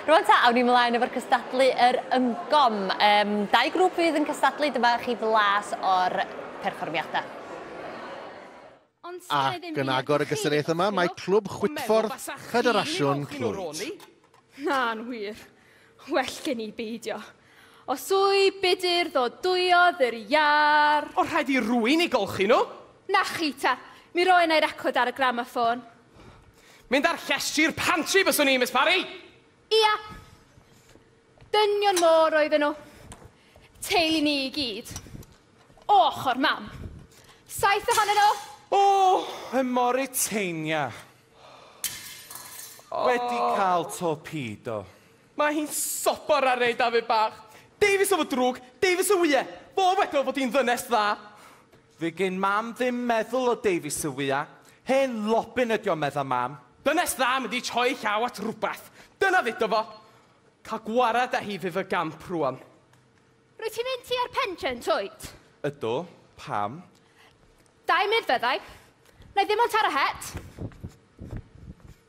Rwan ta, awn ni mlaen efo'r cystadlu yr ymgom. Dau grŵp fydd yn cystadlu, dyma chi flas o'r perfformiadau. Ac yn agor y gystadlaeth yma, mae Clwb Chwitffordd Federasiwn Clwyd. Na'n wir. Well gen i beidio. Os wy bydyr ddod dwyodd yr iar... O rhaid i rwy'n i golchi nhw? Na chi ta. Mi roi yna'i record ar y gramoffon. Mynd ar llestri'r pantri byswn i, Miss Parry? Ia. Dynion môr oedden nhw. Teulu ni i gyd. Och o'r mam. 7 ohonyn nhw. O, y Mauritania. Wedi cael torpedo. Mae hi'n sobor ar ei Dafydd bach. Davies o fod drwg, Davies o wyau. Bo wedo fod hi'n ddynes dda. Fe gen mam ddim meddwl o Davies y wyau. Hen lopin ydi o meddwl mam. Dynes dda mynd i troi llaw at rhywbeth. Dyna fyd o fo. Cael gwarad â hi fydd y gamp rwan. Rwyt ti'n mynd ti ar pension, twyt? Ydw, pam? 2 munud fyddai. Na i ddim ond ar y het.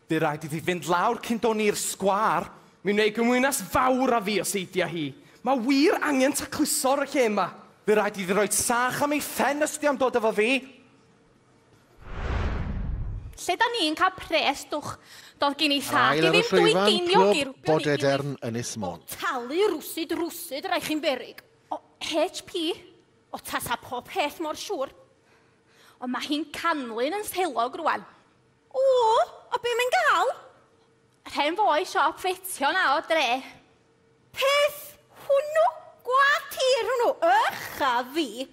Di rhaid iddi fynd lawr cyn dod i'r sgwar. Mi'n gwneud gymwynas fawr a fi o seidia hi. Mae wir angen taclusor y lle yma. Fe rhaid iddi roi sach am ei ffen ysdi am dod efo fi. Lle da ni'n cael pres dwch? Doedd gen i thag Ail i ar y ddim dwy llwyfan, geiniog i Clwb Bodedern Ynys Môn. Talu rwsyd, rai chi'n berig. O HP? O tasa pob peth mor siŵr. O mae hi'n canlyn yn stelog rwan. O be mae'n gael? Rhen fwy siop fetio na o dre. Peth hwnnw? Gwad tir hwnnw? Ycha fi.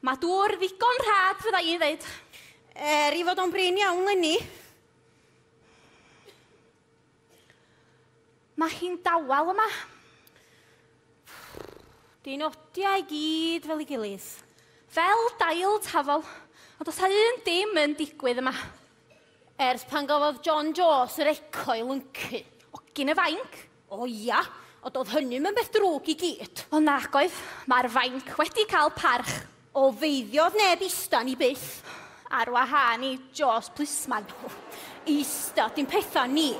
Mae dŵr ddigon rhad fydda i'n dweud. I fod o'n brin iawn lenni. Mae hi'n dawel yma. Dinodiau i gyd fel I gilydd. Fel dail tafel. Ond os un dim yn digwydd yma. Ers pan gafodd John Jones yr ecoil yn cy. O gyn y fainc. O ia, o doedd hynny'n beth drwg I gyd. O nagoedd, mae'r fainc wedi cael parch. O feiddiodd neb istan I byth. Ar wahân I Jos Plisman. Ista, dim pethau ni.